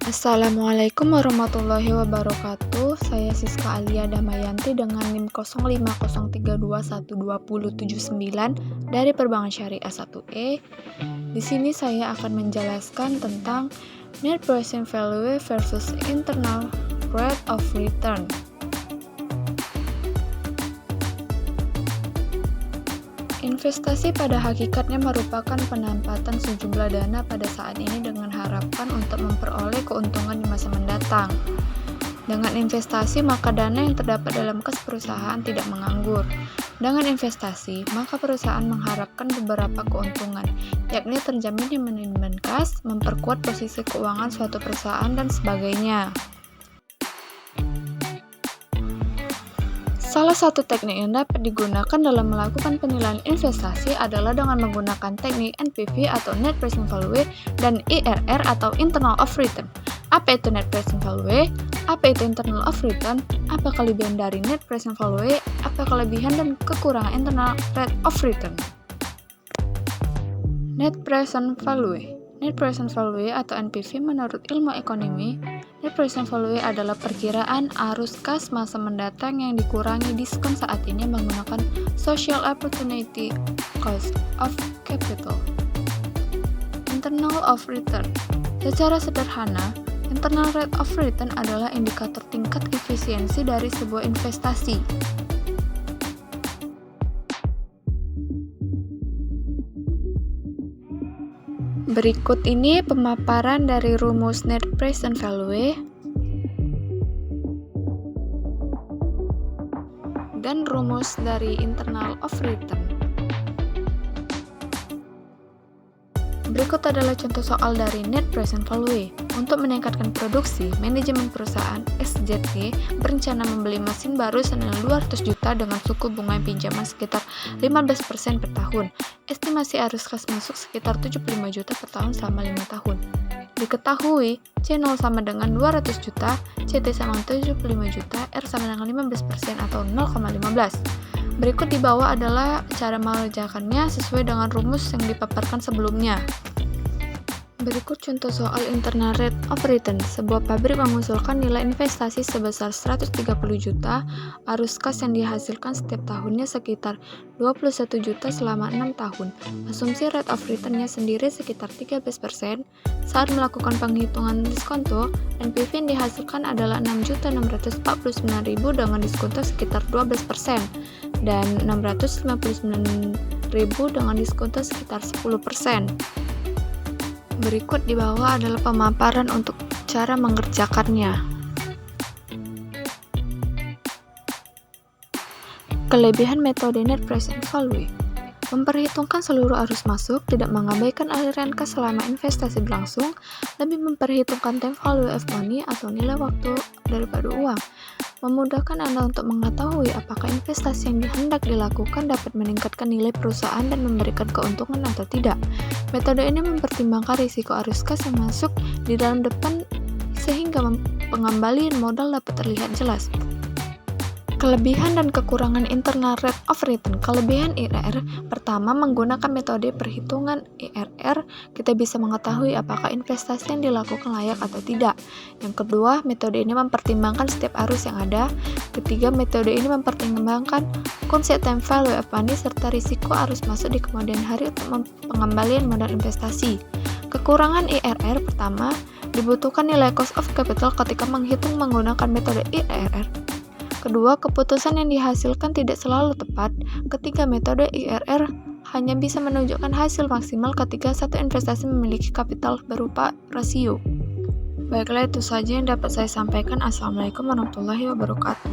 Assalamualaikum warahmatullahi wabarakatuh. Saya Siska Alia Damayanti dengan NIM 0503212079 dari Perbankan Syariah 1E. Di sini saya akan menjelaskan tentang net present value versus internal rate of return. Investasi pada hakikatnya merupakan penempatan sejumlah dana pada saat ini dengan harapan untuk memperoleh keuntungan di masa mendatang. Dengan investasi, maka dana yang terdapat dalam kas perusahaan tidak menganggur. Dengan investasi, maka perusahaan mengharapkan beberapa keuntungan, yakni terjaminnya manajemen kas, memperkuat posisi keuangan suatu perusahaan, dan sebagainya. Salah satu teknik yang dapat digunakan dalam melakukan penilaian investasi adalah dengan menggunakan teknik NPV atau Net Present Value dan IRR atau Internal of Return. Apa itu Net Present Value? Apa itu Internal of Return? Apa kelebihan dari Net Present Value? Apa kelebihan dan kekurangan Internal Rate of Return? Net Present Value. Net Present Value atau NPV menurut ilmu ekonomi, Net Present Value adalah perkiraan arus kas masa mendatang yang dikurangi diskon saat ini menggunakan Social Opportunity Cost of Capital. Internal of Return. Secara sederhana, Internal Rate of Return adalah indikator tingkat efisiensi dari sebuah investasi. Berikut ini pemaparan dari rumus Net Present Value dan rumus dari Internal of Return. Berikut adalah contoh soal dari Net Present Value. Untuk meningkatkan produksi, manajemen perusahaan SZT berencana membeli mesin baru senilai 200 juta dengan suku bunga pinjaman sekitar 15% per tahun. Estimasi arus kas masuk sekitar 75 juta per tahun selama 5 tahun. Diketahui, C0 sama dengan 200 juta, CT sama 75 juta, R sama dengan 15% atau 0,15. Berikut di bawah adalah cara mengerjakannya sesuai dengan rumus yang dipaparkan sebelumnya. Berikut contoh soal Internal Rate of Return. Sebuah pabrik mengusulkan nilai investasi sebesar 130 juta, arus kas yang dihasilkan setiap tahunnya sekitar 21 juta selama 6 tahun. Asumsi rate of return-nya sendiri sekitar 13%. Saat melakukan penghitungan diskonto, NPV yang dihasilkan adalah 6.649.000 dengan diskonto sekitar 12% dan 659.000 dengan diskonto sekitar 10%. Berikut di bawah adalah pemaparan untuk cara mengerjakannya. Kelebihan metode Net Present Value. Memperhitungkan seluruh arus masuk, tidak mengabaikan aliran kas selama investasi berlangsung, lebih memperhitungkan time value of money atau nilai waktu daripada uang. Memudahkan Anda untuk mengetahui apakah investasi yang hendak dilakukan dapat meningkatkan nilai perusahaan dan memberikan keuntungan atau tidak. Metode ini mempertimbangkan risiko arus kas yang masuk di dalam depan sehingga pengembalian modal dapat terlihat jelas. Kelebihan dan kekurangan Internal Rate of Return. Kelebihan IRR. Pertama, menggunakan metode perhitungan IRR, kita bisa mengetahui apakah investasi yang dilakukan layak atau tidak. Yang kedua, metode ini mempertimbangkan setiap arus yang ada. Ketiga, metode ini mempertimbangkan konsep time value of money serta risiko arus masuk di kemudian hari untuk pengembalian modal investasi. Kekurangan IRR. Pertama, dibutuhkan nilai cost of capital ketika menghitung menggunakan metode IRR. Kedua, keputusan yang dihasilkan tidak selalu tepat. Ketiga, metode IRR hanya bisa menunjukkan hasil maksimal ketika satu investasi memiliki kapital berupa rasio. Baiklah, itu saja yang dapat saya sampaikan. Assalamualaikum warahmatullahi wabarakatuh.